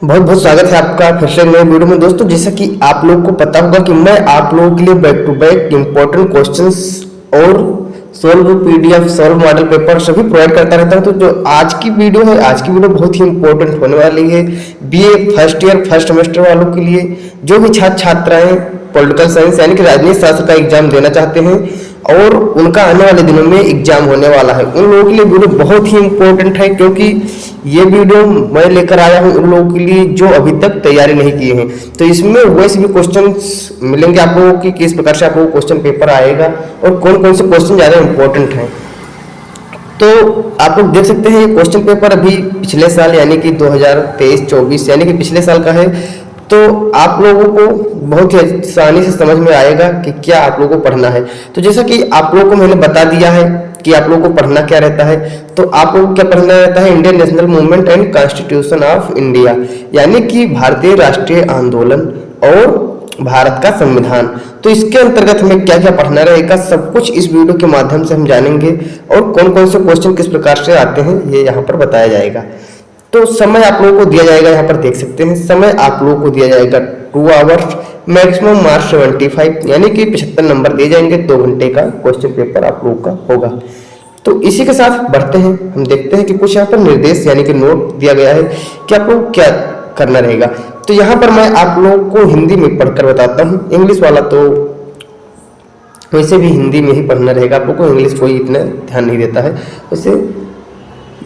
बहुत बहुत स्वागत है आपका फिर से नए वीडियो में। दोस्तों, जैसा कि आप लोगों को पता होगा कि मैं आप लोगों के लिए back to back important questions और solve PDF solve model paper सभी प्रोवाइड करता रहता हूं। तो जो आज की वीडियो है, आज की वीडियो बहुत ही इंपॉर्टेंट होने वाली है BA first year first semester वालों के लिए, जो भी छात्र छात्राएं पॉलिटिकल साइंस यानी कि राजनीति शास्त्र का एग्जाम देना चाहते हैं और उनका आने वाले दिनों में एग्जाम होने वाला है। उन लोगों के लिए वीडियो बहुत ही इंपॉर्टेंट है, क्योंकि ये वीडियो मैं लेकर आया हूं उन लोगों के लिए जो अभी तक तैयारी नहीं किए हैं। तो इसमें वैसे भी क्वेश्चंस मिलेंगे आप लोगों की किस प्रकार से आप लोगों को क्वेश्चन पेपर आएगा और कौन कौन से क्वेश्चन ज़्यादा इंपॉर्टेंट हैं। तो आप लोग देख सकते हैं ये क्वेश्चन पेपर अभी पिछले साल यानी कि 2023-24 यानी कि पिछले साल का है। तो आप लोगों को बहुत ही आसानी से समझ में आएगा कि क्या आप लोगों को पढ़ना है। तो जैसा कि आप लोगों को मैंने बता दिया है कि आप लोगों को पढ़ना क्या रहता है, तो आप लोगों को क्या पढ़ना रहता है, Indian national movement and constitution of India, यानी कि भारतीय राष्ट्रीय आंदोलन और भारत का संविधान। तो इसके अंतर्गत हमें क्या क्या पढ़ना रहेगा, सब कुछ इस वीडियो के माध्यम से हम जानेंगे और कौन कौन से क्वेश्चन किस प्रकार से आते हैं ये यहाँ पर बताया जाएगा। तो समय आप लोगों को दिया जाएगा, यहाँ पर देख सकते हैं समय आप लोगों को दिया जाएगा 2 आवर्स, मैक्सिमम मार्क्स 75 यानी कि 75 नंबर दिए जाएंगे। 2 घंटे का क्वेश्चन पेपर आप लोगों का होगा। तो इसी के साथ बढ़ते हैं, हम देखते हैं कि कुछ यहाँ पर निर्देश यानी कि नोट दिया गया है कि आप लोग क्या करना रहेगा। तो यहाँ पर मैं आप लोगों को हिंदी में पढ़कर बताता हूँ, इंग्लिश वाला तो वैसे भी हिंदी में ही पढ़ना रहेगा। आप लोग को इंग्लिश कोई इतना ध्यान नहीं देता है। वैसे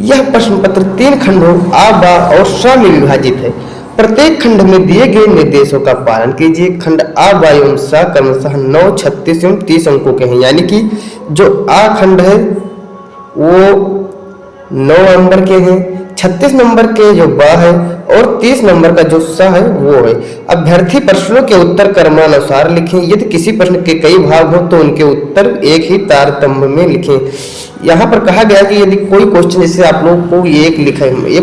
यह प्रश्न पत्र 3 खंडों आ, बा और स में विभाजित है। प्रत्येक खंड में दिए गए निर्देशों का पालन कीजिए। खंड आ, बा एवं स क्रमशः 9, 36 एवं 30 अंकों के हैं, यानी कि जो आ खंड है वो 9 नंबर के हैं, 36 नंबर के जो बा है और 30 नंबर का जो स है वो है। अभ्यर्थी प्रश्नों के उत्तर क्रमानुसार लिखें। यदि किसी प्रश्न के कई भाग हो तो उनके उत्तर एक ही तारतम्य में लिखें। यहाँ पर कहा गया कि यदि कोई क्वेश्चन जैसे आप लोग को एक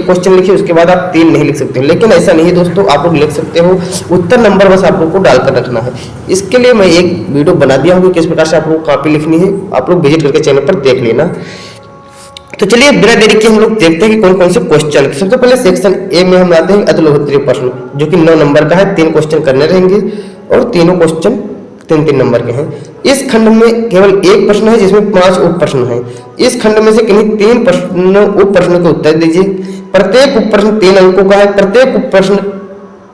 क्वेश्चन लिखे उसके बाद आप 3 नहीं लिख सकते, लेकिन ऐसा नहीं है दोस्तों, आप लोग लिख सकते हो। उत्तर नंबर बस आप लोग को डालकर रखना है। इसके लिए मैं एक वीडियो बना दिया हूँ किस प्रकार से आप लोग कॉपी लिखनी है, आप लोग विजिट करके चैनल पर देख लेना। तो चलिए बिना देरी के हम लोग देखते हैं कि कौन कौन से क्वेश्चन। सबसे पहले सेक्शन ए में हम आते हैं अतुलहोत्री प्रश्न, जो कि 9 नंबर का है। 3 क्वेश्चन करने रहेंगे और तीनों क्वेश्चन 3-3 नंबर के हैं। इस खंड में केवल एक प्रश्न है जिसमें 5 उप प्रश्न हैं। इस खंड में से किन्हीं 3 उप प्रश्नों के उत्तर दीजिए। प्रत्येक उप प्रश्न 3 अंकों का है। प्रत्येक उप प्रश्न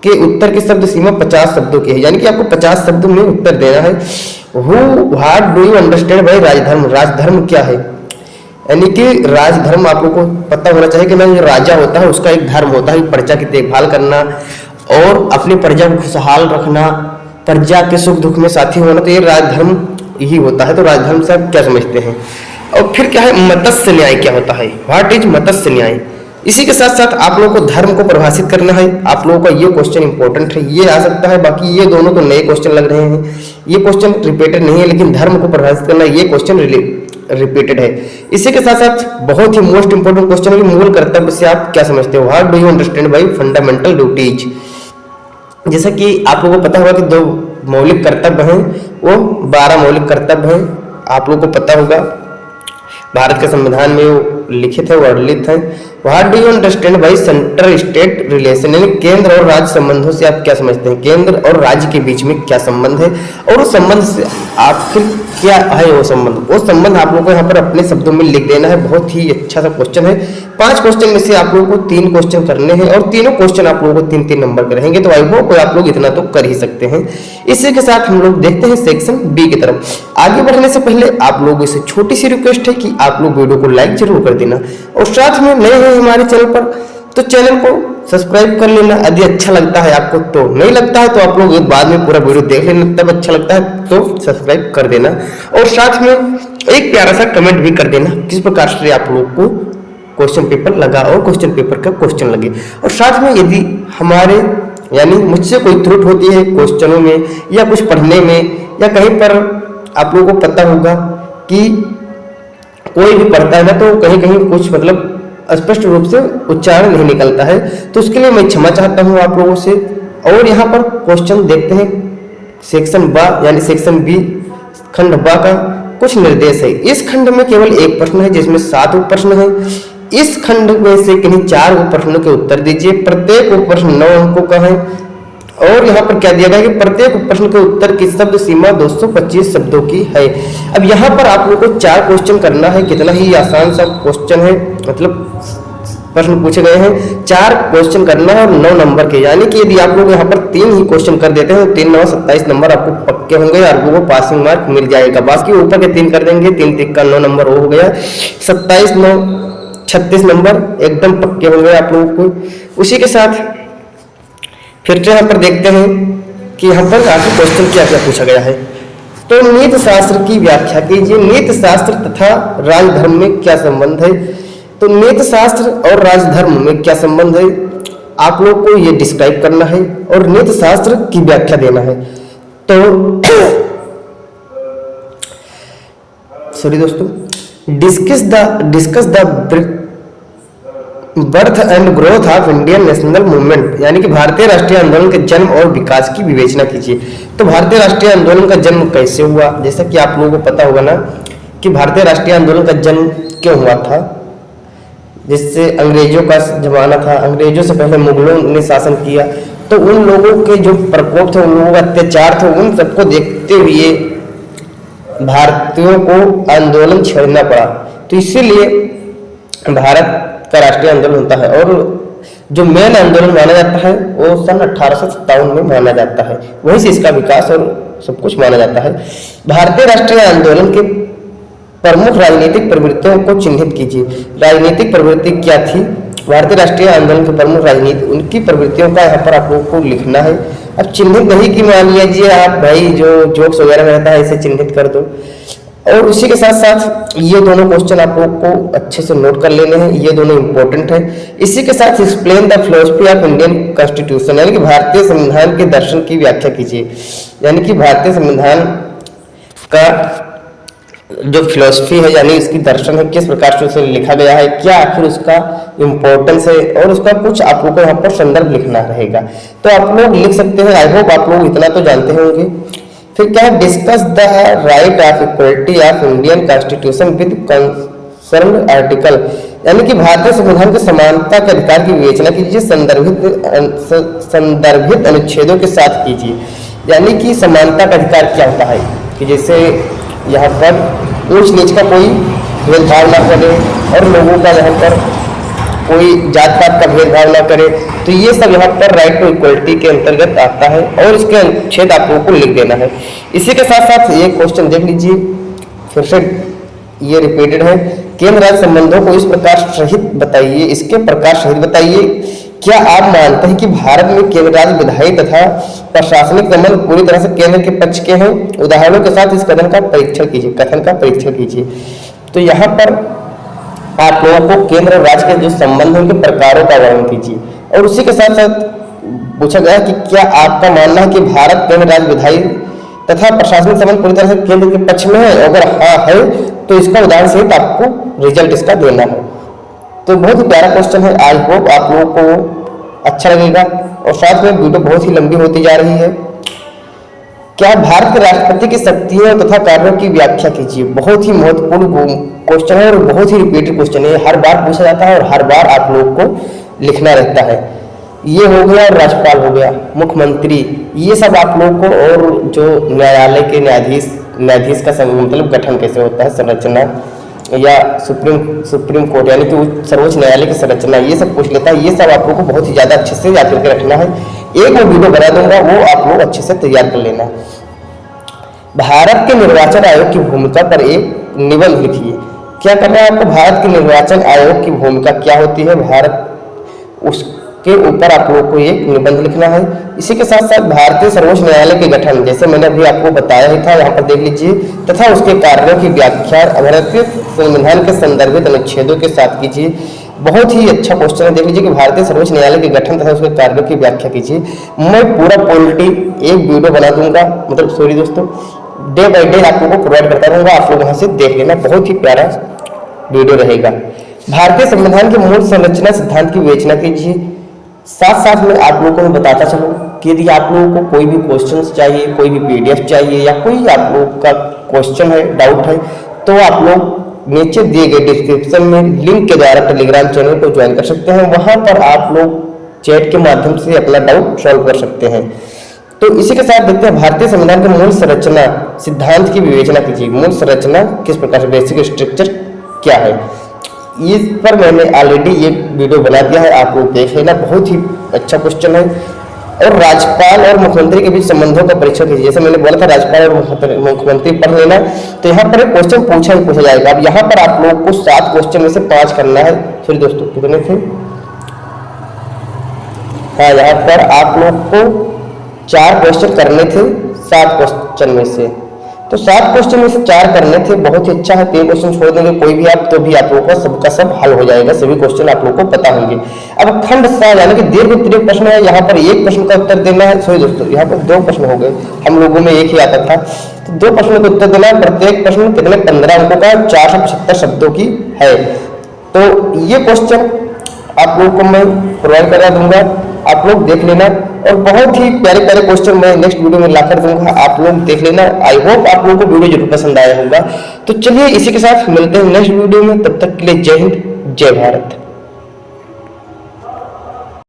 के उत्तर की शब्द सीमा 50 शब्दों की है, यानी कि आपको 50 शब्दों में उत्तर देना है। What do you understand by rajdharma, राजधर्म क्या है, यानी कि राजधर्म आप लोगों को पता होना चाहिए कि ना जो राजा होता है उसका एक धर्म होता है प्रजा की देखभाल करना और अपनी प्रजा को खुशहाल रखना, प्रजा के सुख दुख में साथी होना। तो ये राजधर्म यही होता है। तो राजधर्म से आप क्या समझते हैं। और फिर क्या है मत्स्य न्याय क्या होता है, व्हाट इज मत्स्य न्याय। इसी के साथ साथ आप लोगों को धर्म को परिभाषित करना है। आप लोगों का ये क्वेश्चन इंपॉर्टेंट है, ये आ सकता है। बाकी ये दोनों तो नए क्वेश्चन लग रहे हैं, ये क्वेश्चन रिपीटेड नहीं है, लेकिन धर्म को परिभाषित करना ये क्वेश्चन रिपीटेड है। इसी के साथ साथ बहुत ही मोस्ट इंपोर्टेंट क्वेश्चन है मूल कर्तव्य से आप क्या समझते हो, what do you understand bye fundamental duties. जैसा कि आप लोगों को पता होगा कि 2 मौलिक कर्तव्य हैं, वो 12 मौलिक कर्तव्य हैं। आप लोगों को पता होगा भारत के संविधान में वो लिखित है, वर्णित है। What do you understand bye centre state relation, यानी केंद्र और राज्य संबंधों से आप क्या समझते हैं, केंद्र और राज्य के बीच में क्या संबंध है और उस संबंध से आखिर क्या है वो संबंध आप लोगों को यहाँ पर अपने शब्दों में लिख देना है। बहुत ही अच्छा सा क्वेश्चन है। 5 क्वेश्चन में से आप लोगों को 3 क्वेश्चन करने हैं और तीनों क्वेश्चन आप लोगों को 3-3 नंबर के रहेंगे। तो आई होप आप लोग इतना तो कर ही सकते हैं। इसी के साथ हम लोग देखते हैं सेक्शन बी की तरफ। आगे बढ़ने से पहले आप लोगों से छोटी सी रिक्वेस्ट है कि आप लोग वीडियो को लाइक जरूर कर देना और साथ में नए हैं हमारे चैनल पर तो चैनल को सब्सक्राइब कर लेना। यदि अच्छा लगता है आपको तो, नहीं लगता है तो आप लोग बाद में पूरा वीडियो देख लेना, तब अच्छा लगता है तो सब्सक्राइब कर देना और साथ में एक प्यारा सा कमेंट भी कर देना किस प्रकार से आप लोग को क्वेश्चन पेपर लगा और क्वेश्चन पेपर का क्वेश्चन लगे। और साथ में यदि हमारे यानी मुझसे कोई त्रुटि होती है क्वेश्चनों में या कुछ पढ़ने में या कहीं पर आप लोगों को पता होगा कि कोई भी पढ़ता है ना तो कहीं कहीं कुछ मतलब स्पष्ट रूप से उच्चारण नहीं निकलता है, तो उसके लिए मैं क्षमा चाहता हूं आप लोगों से। और यहाँ पर क्वेश्चन देखते हैं सेक्शन बा यानी सेक्शन बी खंड बा का कुछ निर्देश है। इस खंड में केवल एक प्रश्न है जिसमें 7 उप प्रश्न है। इस खंड में से किन्हीं 4 प्रश्नों के उत्तर दीजिए। प्रत्येक प्रश्न 9 अंकों का है और यहाँ पर क्या दिया गया है कि प्रत्येक प्रश्न के उत्तर की शब्द सीमा 225 शब्दों की है। अब यहाँ पर आप लोगों को 4 क्वेश्चन करना है, कितना ही आसान सा क्वेश्चन है, मतलब प्रश्न पूछे गए हैं, 4 क्वेश्चन करना है और 9 नंबर के, यानी कि यदि आप लोग यहाँ पर 3 ही क्वेश्चन कर देते हैं तो 3 9 27 नंबर आपको पक्के होंगे, आपको वो पासिंग मार्क मिल जाएगा। बाकी ऊपर के 3 कर देंगे, 3 3 का 9 नंबर हो गया, 27 9 36 नंबर एकदम पक्के होंगे आप लोगों को। उसी के साथ फिर से यहाँ पर देखते हैं कि यहाँ पर आगे क्वेश्चन क्या क्या पूछा गया है। तो नीति शास्त्र की व्याख्या कीजिए। नीति शास्त्र तथा राजधर्म में क्या संबंध है? तो नीति शास्त्र और राजधर्म में क्या संबंध है, आप लोग को ये डिस्क्राइब करना है और नीति शास्त्र की व्याख्या देना है। तो सॉरी दोस्तों, discuss the birth and growth of Indian national movement, यानी कि भारतीय राष्ट्रीय आंदोलन के जन्म और विकास की विवेचना कीजिए। तो भारतीय राष्ट्रीय आंदोलन का जन्म कैसे हुआ? जैसा कि आप लोगों को पता होगा ना कि भारतीय राष्ट्रीय आंदोलन का जन्म क्यों हुआ था, जिससे अंग्रेजों का जमाना था, अंग्रेजों से पहले मुगलों ने शासन किया, तो उन लोगों के जो प्रकोप थे, उन लोगों का अत्याचार थे, उन सबको देखते हुए भारतीयों को आंदोलन छेड़ना पड़ा। तो इसीलिए भारत का राष्ट्रीय आंदोलन होता है और जो मेन आंदोलन माना जाता है वो सन 1857 में माना जाता है, वहीं से इसका विकास और सब कुछ माना जाता है। भारतीय राष्ट्रीय आंदोलन के प्रमुख राजनीतिक प्रवृत्तियों को चिन्हित कीजिए। राजनीतिक प्रवृत्ति क्या थी? भारतीय राष्ट्रीय आंदोलन के प्रमुख राजनीति, उनकी प्रवृत्तियों का यहाँ पर आप लोगों को लिखना है। अब चिन्हित नहीं कि मान लीजिए आप भाई जो जोक्स वगैरह में रहता है इसे चिन्हित कर दो। और उसी के साथ साथ ये दोनों क्वेश्चन आप लोग को अच्छे से नोट कर लेने हैं, ये दोनों इंपॉर्टेंट है। इसी के साथ explain the philosophy of Indian constitution, यानी कि भारतीय संविधान के दर्शन की व्याख्या कीजिए। यानी कि भारतीय संविधान का जो फिलोसफी है यानी इसकी दर्शन है, किस प्रकार से उसे लिखा गया है, क्या आखिर उसका इंपॉर्टेंस है और उसका कुछ आप लोगों को यहाँ पर संदर्भ लिखना रहेगा। तो आप लोग लिख सकते हैं, आई होप आप लोग इतना तो जानते होंगे। फिर क्या है, discuss the right of equality of Indian constitution with concern article, यानी कि भारतीय संविधान के समानता के अधिकार की विवेचना कीजिए, संदर्भित अनुच्छेदों के साथ कीजिए। यानी कि समानता का अधिकार क्या होता है कि जैसे यहाँ पर ऊंच नीच का कोई भेदभाव ना करे और लोगों का यहाँ पर कोई जात पात का भेदभाव ना करे, तो ये सब यहाँ पर राइट टू इक्वलिटी के अंतर्गत आता है और इसके अनुच्छेद आप लोगों को लिख देना है। इसी के साथ साथ ये क्वेश्चन देख लीजिए, फिर से ये रिपीटेड है। केंद्र राज्य संबंधों को इस प्रकार सहित बताइए, इसके प्रकार सहित बताइए। क्या आप मानते हैं कि भारत में केंद्र राज्य विधायी तथा प्रशासनिक संबंध पूरी तरह से केंद्र के पक्ष के हैं? उदाहरणों के साथ इस कथन का परीक्षण कीजिए, कथन का परीक्षण कीजिए। तो यहाँ पर आप लोगों को केंद्र और राज्य के जो संबंध हैं उनके प्रकारों का वर्णन कीजिए। और उसी के साथ साथ पूछा गया कि क्या आपका मानना है कि भारत केंद्र राज्य विधायी तथा प्रशासनिक संबंध पूरी तरह से केंद्र के पक्ष में है? अगर हाँ है तो इसका उदाहरण सहित आपको रिजल्ट इसका देना है। तो बहुत ही प्यारा क्वेश्चन है, आई होप आप लोगों को अच्छा लगेगा। और साथ में वीडियो बहुत ही लंबी होती जा रही है। क्या भारत के राष्ट्रपति की शक्तियों तथा कार्यों की व्याख्या कीजिए। बहुत ही महत्वपूर्ण क्वेश्चन है और बहुत ही रिपीटेड क्वेश्चन है, हर बार पूछा जाता है और हर बार आप लोगों को लिखना रहता है। ये हो गया, और राज्यपाल हो गया, मुख्यमंत्री, ये सब आप लोगों को, और जो न्यायालय के न्यायाधीश का मतलब गठन कैसे होता है, संरचना, या सुप्रीम कोर्ट यानी कि सर्वोच्च न्यायालय की संरचना, ये सब पूछ लेता है। ये सब आप लोगों को बहुत ही ज़्यादा अच्छे से याद करके रखना है। एक मैं वीडियो बना दूंगा, वो आप लोग अच्छे से तैयार कर लेना। भारत के निर्वाचन आयोग की भूमिका पर एक निबंध लिखिए। क्या करना है आपको? भारत के निर्वाचन आयोग की भूमिका क्या होती है, भारत उसके ऊपर आप लोगों को एक निबंध लिखना है। इसी के साथ साथ भारतीय सर्वोच्च न्यायालय के गठन, जैसे मैंने अभी आपको बताया ही था, यहाँ पर देख लीजिए, तथा उसके कार्यों की व्याख्या भारतीय संविधान के संदर्भित अनुच्छेदों के साथ कीजिए। बहुत ही अच्छा क्वेश्चन है, देख लीजिए कि भारतीय सर्वोच्च न्यायालय के गठन तथा उसके कार्यों की व्याख्या कीजिए। मैं पूरा पॉलिटी एक वीडियो बना दूंगा, मतलब सॉरी दोस्तों, डे बाय डे आप लोगों को प्रोवाइड करता रहूंगा, आप लोग वहां से देख लेना, बहुत ही प्यारा वीडियो रहेगा। भारतीय संविधान के मूल संरचना सिद्धांत की विवेचना कीजिए। साथ साथ में आप लोगों को मैं बताता चलूं कि यदि आप लोगों को कोई भी क्वेश्चंस चाहिए, कोई भी PDF चाहिए, या कोई आप लोग का क्वेश्चन है, डाउट है, तो आप लोग नीचे दिए गए डिस्क्रिप्शन में लिंक के द्वारा टेलीग्राम चैनल को ज्वाइन कर सकते हैं। वहां पर आप लोग चैट के माध्यम से अपना डाउट सॉल्व कर सकते हैं। तो इसी के साथ देखते हैं भारतीय संविधान के मूल संरचना सिद्धांत की विवेचना कीजिए। मूल संरचना किस प्रकार से, बेसिक स्ट्रक्चर क्या है, इस पर मैंने ऑलरेडी ये वीडियो बना दिया है, आप लोग देख लेना। बहुत ही अच्छा क्वेश्चन है। और राज्यपाल और मुख्यमंत्री के बीच संबंधों का परीक्षण कीजिए। जैसे मैंने बोला था राज्यपाल और मुख्यमंत्री पढ़ लेना। तो यहाँ पर एक क्वेश्चन पूछा ही पूछा जाएगा। अब यहाँ पर आप लोग को 7 क्वेश्चन में से 5 करना है। सॉरी दोस्तों, कितने थे? हाँ, यहाँ पर आप लोग को 4 क्वेश्चन करने थे 7 क्वेश्चन में से। तो 7 क्वेश्चन में से 4 करने थे, बहुत ही अच्छा है। 3 क्वेश्चन छोड़ देंगे कोई भी आप, तो भी आप लोगों का सबका सब हल हो जाएगा, सभी क्वेश्चन आप लोगों को पता होंगे। अब खंड सा यानी कि दीर्घ उत्तरीय प्रश्न है, यहाँ पर 1 प्रश्न का उत्तर देना है। सॉरी दोस्तों, यहाँ पर 2 प्रश्न हो गए, हम लोगों में 1 ही आता था। तो 2 प्रश्नों का उत्तर देना है। प्रत्येक प्रश्न कितने 15 अंकों का 475 शब्दों की है। तो ये क्वेश्चन आप लोगों को मैं प्रोवाइड करा दूंगा, आप लोग देख लेना। और बहुत ही प्यारे प्यारे क्वेश्चन मैं नेक्स्ट वीडियो में लाकर दूंगा, आप लोग देख लेना। आई होप आप लोगों को वीडियो जरूर पसंद आया होगा। तो चलिए इसी के साथ मिलते हैं नेक्स्ट वीडियो में, तब तक के लिए जय हिंद, जय भारत।